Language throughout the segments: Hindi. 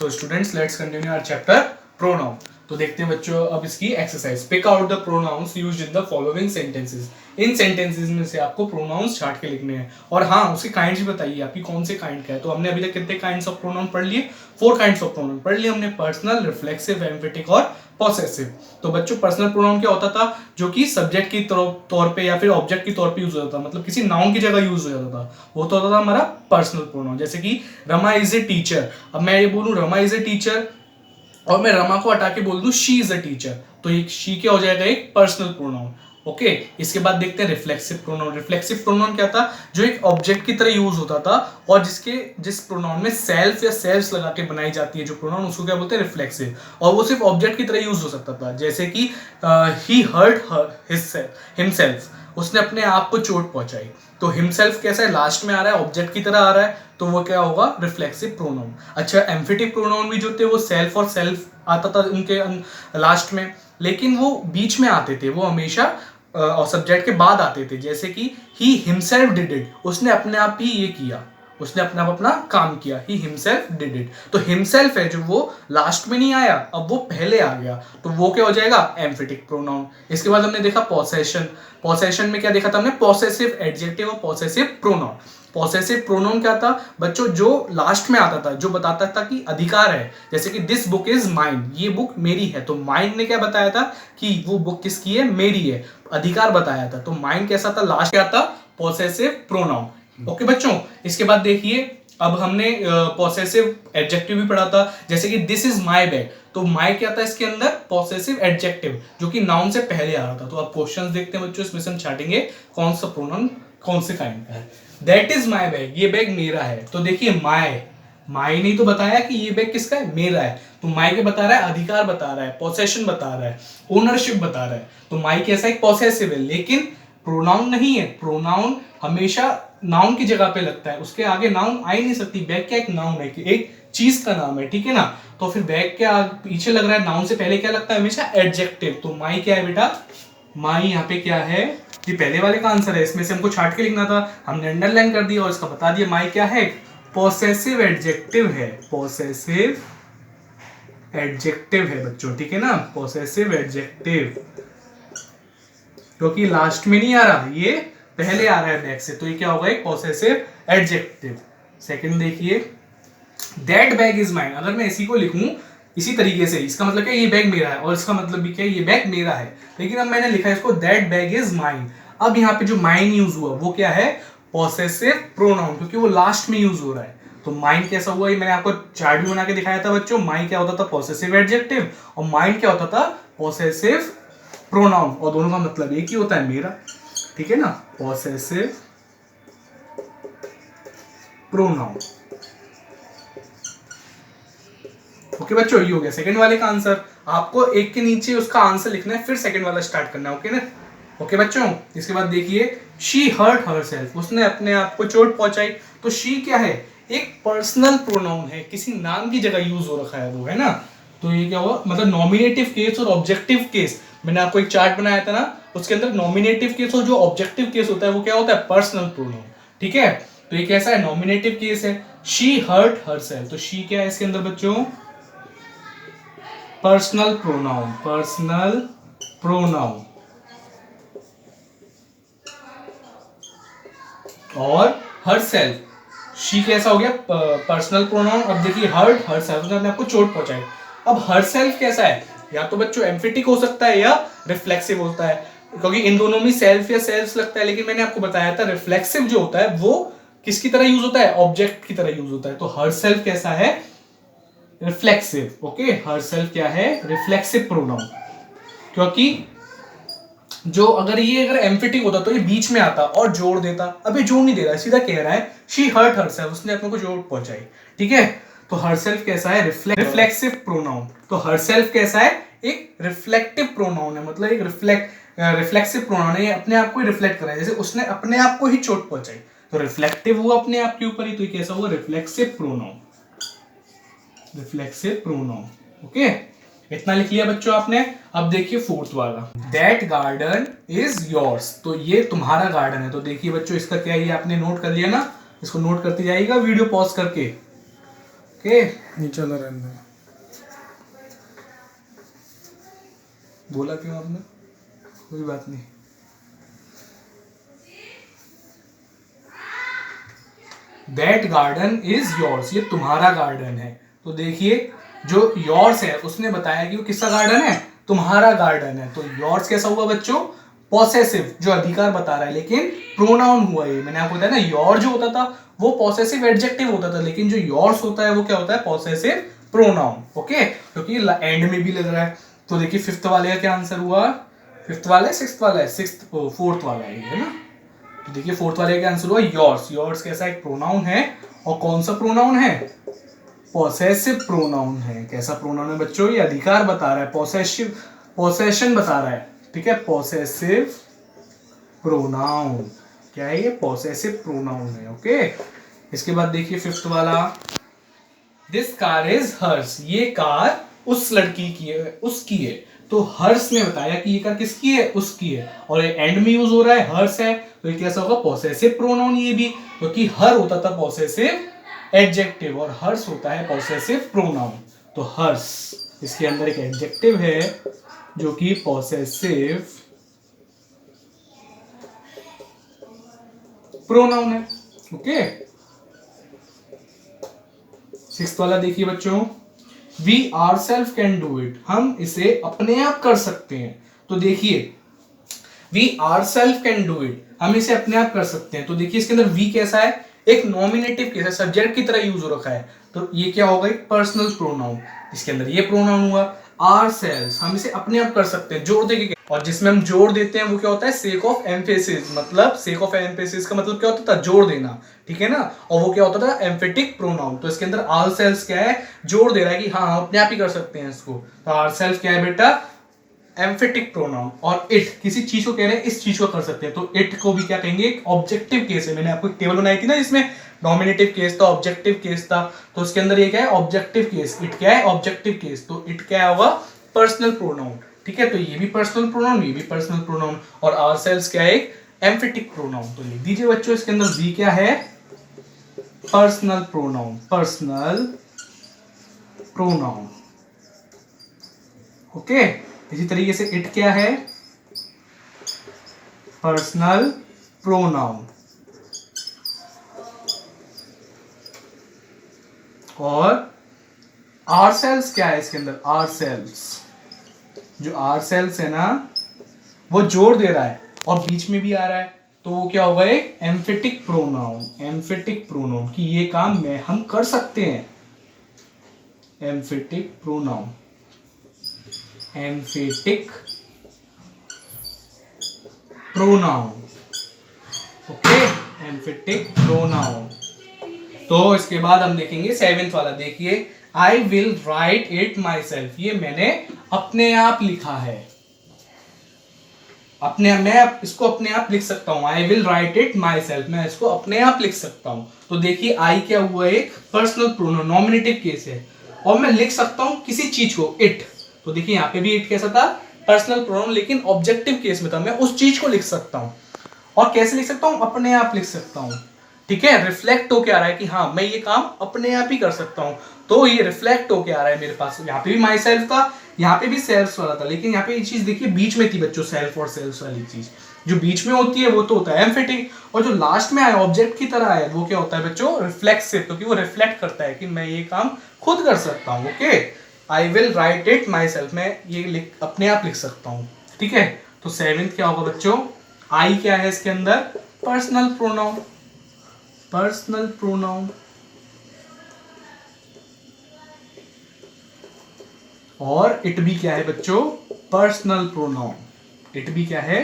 So students let's continue our chapter pronoun. तो देखते हैं बच्चों अब इसकी exercise. Pick out the pronouns used in the following sentences. इन सेंटेंसेस में से आपको प्रोनाउंस छांट के लिखने हैं और हाँ उसके काइंड्स भी बताइए आपकी कौन से काइंड का है। तो हमने अभी तक कितने काइंड्स ऑफ प्रोनाउन पढ़ लिए? 4 काइंड्स ऑफ प्रोनाउन पढ़ लिए हमने, पर्सनल, रिफ्लेक्सिव, एम्फेटिक और पॉसेसिव। तो बच्चों पर्सनल प्रोनाउन क्या होता था? जो कि सब्जेक्ट की तौर पे या फिर ऑब्जेक्ट के तौर पे यूज होता था, मतलब किसी नाउन की जगह यूज हो जाता था, वो तो होता था हमारा पर्सनल प्रोनाउन। जैसे कि रमा इज ए टीचर, अब मैं ये बोलूं रमा इज ए टीचर और मैं रमा को हटा के बोल दूं शी इज अ टीचर, तो एक शी क्या हो जाएगा? एक पर्सनल प्रोनाउन। ओके, इसके बाद देखते हैं रिफ्लेक्सिव प्रोनाउन। रिफ्लेक्सिव प्रोनाउन क्या था? जो एक ऑब्जेक्ट की तरह यूज होता था और जिस प्रोनाउन में सेल्फ या सेल्फ्स लगा के बनाई जाती है जो प्रोनाउन, उसको क्या बोलते हैं? रिफ्लेक्सिव। और वो सिर्फ ऑब्जेक्ट की तरह यूज हो सकता था, जैसे कि ही हर्ट हिमसेल्फ, उसने अपने आप को चोट पहुंचाई। तो हिमसेल्फ कैसा है? लास्ट में आ रहा है, ऑब्जेक्ट की तरह आ रहा है, तो वो क्या होगा? Reflexive pronoun. अच्छा, एम्फेटिक प्रोनाउन भी जो थे वो सेल्फ और सेल्फ आता था उनके लास्ट में, लेकिन वो बीच में आते थे, वो हमेशा और सब्जेक्ट के बाद आते थे। जैसे कि ही हिमसेल्फ डिड इट, उसने अपने आप ही ये किया, उसने अपने आप अपना काम किया, ही हिमसेल्फ डिड इट। तो हिमसेल्फ है जो वो लास्ट में नहीं आया, अब वो पहले आ गया, तो वो क्या हो जाएगा? Emphatic pronoun. इसके बाद हमने देखा पॉसेशन। पॉसेशन में क्या देखा था हमने? पॉसेसिव एडजेक्टिव और पॉसेसिव प्रोनाउन। पॉसेसिव प्रोनाउन क्या था बच्चों? जो लास्ट में आता था, जो बताता था कि अधिकार है। जैसे कि दिस बुक इज माइन, ये बुक मेरी है, तो माइन ने क्या बताया था कि वो बुक किसकी है? मेरी है, अधिकार बताया था। तो माइन कैसा था? लास्ट क्या था? Possessive pronoun. ओके बच्चों, इसके बाद देखिए अब हमने पॉसेसिव एडजेक्टिव भी पढ़ा था, जैसे कि दिस इज माई बैग, तो माई क्या था इसके अंदर? पॉसेसिव एडजेक्टिव जो कि नाउन से पहले आ रहा था। तो अब क्वेश्चंस देखते हैं बच्चों, इसमें से हम छाटेंगे कौन सा प्रोनाउन कौन से काइंड का है। दैट इज माई बैग, ये बैग मेरा है। तो देखिए माई नहीं तो बताया कि ये बैग किसका है? मेरा है। तो माई के बता रहा है, अधिकार बता रहा है, पोसेशन बता रहा है, ओनरशिप बता रहा है। तो माई कैसा है? पॉसेसिव है, लेकिन प्रोनाउन नहीं है। प्रोनाउन हमेशा नाउन की जगह पे लगता है, उसके आगे नाउन आ ही नहीं सकती। बैग क्या एक नाउन है, कि एक चीज का नाम है, ठीक है ना? तो फिर बैग के पीछे लग रहा है, नाउन से पहले क्या लगता है? हमेशा एडजेक्टिव। तो माई क्या है बेटा? माई यहाँ पे क्या है? ये पहले वाले का आंसर है, इसमें से हमको छाट के लिखना था, हमने अंडरलाइन कर दिया और इसका बता दिया। माई क्या है? पॉसेसिव एडजेक्टिव है, पॉसेसिव एडजेक्टिव है बच्चों, ठीक है ना? पॉसेसिव एडजेक्टिव, क्योंकि लास्ट में नहीं आ रहा, ये पहले आ रहा है बैग से, तो ये क्या होगा? एक पॉसेसिव एडजेक्टिव। सेकंड देखिए, दैट बैग इज माइन, अगर मैं इसी को लिखूं इसी तरीके से, इसका मतलब क्या? ये बैग मेरा है, और इसका मतलब भी क्या? ये बैग मेरा है। लेकिन अब मैंने लिखा है इसको दैट बैग इज माइन। अब यहाँ पे जो माइन यूज हुआ वो क्या है? पॉसेसिव प्रोनाउन, क्योंकि वो लास्ट में यूज हो रहा है। तो माइन कैसा हुआ? ये मैंने आपको चार्ट भी बना के दिखाया था बच्चों। माइन क्या होता था? पॉसेसिव एडजेक्टिव, और माइन क्या होता था? पॉसेसिव प्रोनाउन, और दोनों का मतलब एक ही होता है, मेरा, ठीक है ना? Possessive pronoun. ओके बच्चों, ये हो गया सेकंड वाले का आंसर। आपको एक के नीचे उसका आंसर लिखना है, फिर सेकंड वाला स्टार्ट करना है, ओके ना? ओके बच्चों, इसके बाद देखिए, शी हर्ट हरसेल्फ, उसने अपने आप को चोट पहुंचाई। तो शी क्या है? एक पर्सनल प्रोनाउन है, किसी नाम की जगह यूज हो रखा है वो, है ना? तो ये क्या हुआ? मतलब नॉमिनेटिव केस और ऑब्जेक्टिव केस, मैंने आपको एक चार्ट बनाया था ना, उसके अंदर नॉमिनेटिव केस और जो ऑब्जेक्टिव केस होता है वो क्या होता है? पर्सनल प्रोनाउन, ठीक है? तो ये कैसा है? नॉमिनेटिव केस है। शी हर्ट हरसेल्फ, तो शी क्या है इसके अंदर बच्चों? Personal pronoun, personal pronoun. और हरसेल्फ, शी कैसा हो गया? Personal pronoun. अब देखिए हर्ट हरसेल्फ, उसने अपने आपको चोट पहुंचाई। अब हरसेल्फ कैसा है? या तो बच्चों एम्फेटिक हो सकता है या रिफ्लेक्सिव होता है, क्योंकि इन दोनों में सेल्फ या सेल्फ लगता है, लेकिन मैंने आपको बताया था रिफ्लेक्सिव जो होता है वो किसकी तरह यूज होता है? ऑब्जेक्ट की तरह यूज होता है। तो हरसेल्फ कैसा है? रिफ्लेक्सिव। ओके, हरसेल्फ क्या है? रिफ्लेक्सिव प्रोनाउन, क्योंकि जो अगर एम्फेटिक होता तो ये बीच में आता और जोड़ देता, अब ये जोड़ नहीं दे रहा है, सीधा कह रहा है शी हर्ट हरसेल्फ, उसने अपने को चोट पहुंचाई, ठीक है? तो हरसेल्फ कैसा है? Reflexive pronoun. तो हरसेल्फ कैसा है? एक रिफ्लेक्टिव प्रोनाउन है, मतलब एक रिफ्लेक्सिव प्रोनाउन है, ये अपने आप को ही रिफ्लेक्ट कर रहा है, जैसे उसने अपने आप को ही चोट पहुंचाई, तो रिफ्लेक्टिव हुआ अपने आप के ऊपर ही, तो ये कैसा हुआ? Reflexive pronoun, reflexive pronoun. Okay, इतना लिख लिया बच्चों आपने। अब देखिए फोर्थ वाला, दैट गार्डन इज योर्स, तो ये तुम्हारा गार्डन है। तो देखिए बच्चों इसका क्या है, ये आपने नोट कर लिया ना, इसको नोट करते जाइएगा वीडियो पॉज करके, ओके, नीचे वाला रहने दो। बोला क्यों आपने? कोई बात नहीं। दैट गार्डन इज योर्स, ये तुम्हारा गार्डन है। तो देखिए जो योर्स है उसने बताया कि वो किसका गार्डन है, तुम्हारा गार्डन है। तो योर्स कैसा हुआ बच्चों, पॉसेसिव, जो अधिकार बता रहा है, लेकिन प्रोनाउन हुआ ये। मैंने आपको बताया ना, योर जो होता था वो पॉसेसिव एडजेक्टिव होता था, लेकिन जो योर्स होता है वो क्या होता है, पॉसेसिव प्रोनाउन। ओके, क्योंकि एंड में भी लग रहा है। तो देखिए फिफ्थ वाले का क्या आंसर हुआ, फिफ्थ वाला है, सिक्स्थ वाला है, सिक्स्थ फोर्थ वाला है ना। तो देखिए फोर्थ वाले का आंसर हुआ योर्स। योर्स कैसा एक प्रोनाउन है, और कौन सा प्रोनाउन है, पॉसेसिव प्रोनाउन है। कैसा प्रोनाउन है बच्चों, ये अधिकार बता रहा है, पॉसेसिव, पॉसेशन बता रहा है। ठीक है, पॉसेसिव प्रोनाउन क्या है, ये पॉसेसिव प्रोनाउन है। ओके, इसके बाद देखिए फिफ्थ वाला, दिस कार इज हर्स, ये कार उस लड़की की है, उसकी है। तो हर्स ने बताया कि ये कार किसकी है, उसकी है, और ये एंड में यूज हो रहा है, हर्स है। तो ये कैसा होगा, पॉसेसिव प्रोनाउन ये भी, क्योंकि हर होता था पॉसेसिव एडजेक्टिव और हर्स होता है पॉसेसिव प्रोनाउन। तो हर्स इसके अंदर एक एडजेक्टिव है जो कि पॉसेसिव प्रोनाउन है। ओके, सिक्स्थ वाला देखिए बच्चों, we ourself can do it, हम इसे अपने आप कर सकते हैं। तो देखिए we ourself can do it, हम इसे अपने आप कर सकते हैं। तो देखिए इसके अंदर वी कैसा है, एक नॉमिनेटिव केस है, सब्जेक्ट की तरह यूज हो रखा है। तो ये क्या होगा, एक पर्सनल प्रोनाउन। इसके अंदर ये प्रोनाउन हुआ आर सेल्फ, हम इसे अपने आप कर सकते हैं, जोड़ देके। और जिसमें हम जोड़ देते हैं वो क्या होता है, सेक ऑफ एम्फेसिस, मतलब सेक ऑफ एम्फेसिस का मतलब क्या होता था, जोड़ देना। ठीक है ना, और वो क्या होता था, एम्फेटिक प्रोनाउन। तो इसके अंदर आर सेल्फ क्या है, जोड़ दे रहा है कि हाँ हम अपने आप ही कर सकते हैं इसको। तो आर सेल्फ क्या है बेटा, एम्फेटिक प्रोनाउन। और इट, किसी चीज को कह रहे हैं इस चीज को कर सकते हैं, तो इट को भी क्या कहेंगे, एक ऑब्जेक्टिव केस है। मैंने आपको एक टेबल बनाई थी ना जिसमें नॉमिनेटिव केस था, ऑब्जेक्टिव केस था। तो उसके अंदर ये क्या है, ऑब्जेक्टिव केस। इट क्या है, ऑब्जेक्टिव केस। तो इट क्या होगा, पर्सनल प्रोनाउन। ठीक है, तो ये भी पर्सनल प्रोनाउन, ये भी पर्सनल प्रोनाउन, और आवरसेल्व्स क्या है, एक एम्फेटिक प्रोनाउन। तो लिख दीजिए बच्चों इसके अंदर वी क्या है, personal pronoun, personal pronoun. Okay, इसी तरीके से इट क्या है, पर्सनल प्रोनाउन। और आवरसेल्व्स क्या है इसके अंदर, आवरसेल्व्स, जो आवरसेल्व्स है ना वो जोड़ दे रहा है और बीच में भी आ रहा है, तो वो क्या होगा, एक एम्फेटिक प्रोनाउन। एम्फेटिक प्रोनाउन कि ये काम मैं हम कर सकते हैं, emphatic pronoun, emphatic pronoun. Okay, emphatic pronoun. तो इसके बाद हम देखेंगे सेवेंथ वाला। देखिए I will write it my self, ये मैंने अपने आप लिखा है, अपने, मैं इसको अपने आप लिख सकता हूं। I will write it my self, मैं इसको अपने आप लिख सकता हूं। तो देखिए आई क्या हुआ, एक पर्सनल प्रोनाउन, नॉमिनेटिव केस है, और मैं लिख सकता हूं किसी चीज को, इट। तो देखिए यहाँ पे भी इट कैसा था, पर्सनल प्रोनाउन, लेकिन ऑब्जेक्टिव केस में था, मैं उस चीज को लिख सकता हूं। और कैसे लिख सकता हूं, अपने आप लिख सकता हूं। ठीक है, रिफ्लेक्ट होके आ रहा है कि हाँ मैं ये काम अपने आप ही कर सकता हूं। तो ये रिफ्लेक्ट होके आ रहा है मेरे पास। यहाँ पे भी माई सेल्फ था, यहाँ पे भी सेल्फ वाला था, लेकिन यहाँ पे ये चीज देखिए बीच में थी बच्चों, सेल्फ और सेल्फ वाली चीज जो बीच में होती है वो तो होता है एम्फेटिक, और जो लास्ट में आया ऑब्जेक्ट की तरह है वो क्या होता है बच्चों, रिफ्लेक्सिव, क्योंकि वो रिफ्लेक्ट करता है कि मैं ये काम खुद कर सकता हूँ। Okay, I will write it my self, मैं ये अपने आप लिख सकता हूँ। ठीक है, तो सेवेंथ क्या होगा बच्चों, आई क्या है इसके अंदर, पर्सनल प्रोनाउन, पर्सनल प्रोनाउन। और इट भी क्या है बच्चों, पर्सनल प्रोनाउन, इट भी क्या है,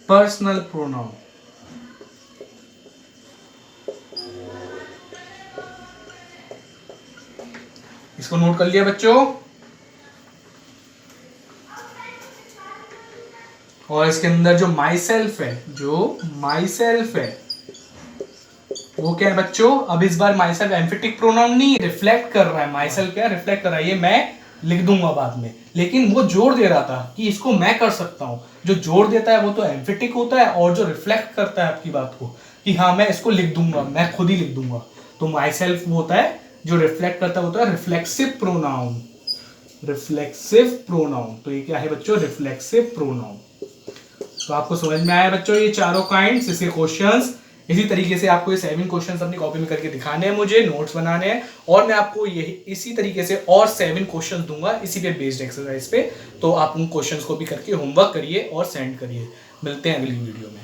पर्सनल प्रोनाउन। इसको नोट कर लिया बच्चों। और इसके अंदर जो माई सेल्फ है, जो माई सेल्फ है वो क्या है बच्चों, अब इस बार माई सेल्फ एम्फेटिक प्रोनाउन नहीं, रिफ्लेक्ट कर रहा है। माई सेल्फ क्या रिफ्लेक्ट कर रहा है, ये मैं लिख दूंगा बाद में, लेकिन वो जोड़ दे रहा था कि इसको मैं कर सकता हूं। जो जोड़ देता है वो तो एम्फेटिक होता है, और जो रिफ्लेक्ट करता है आपकी बात को कि हाँ मैं इसको लिख दूंगा, मैं खुद ही लिख दूंगा, तो माई सेल्फ वो होता है जो रिफ्लेक्ट करता होता है रिफ्लेक्सिव प्रोनाउन, रिफ्लेक्सिव प्रोनाउन। तो ये क्या है बच्चों, रिफ्लेक्सिव प्रोनाउन। तो आपको समझ में आया बच्चों ये चारों काइंड्स, इसके क्वेश्चंस। इसी तरीके से आपको ये 7 क्वेश्चंस अपनी कॉपी में करके दिखाने हैं, मुझे नोट्स बनाने हैं, और मैं आपको ये इसी तरीके से और 7 क्वेश्चंस दूंगा इसी पे बेस्ड एक्सरसाइज पे। तो आप उन क्वेश्चंस को भी करके होमवर्क करिए और सेंड करिए। मिलते हैं अगली वीडियो में।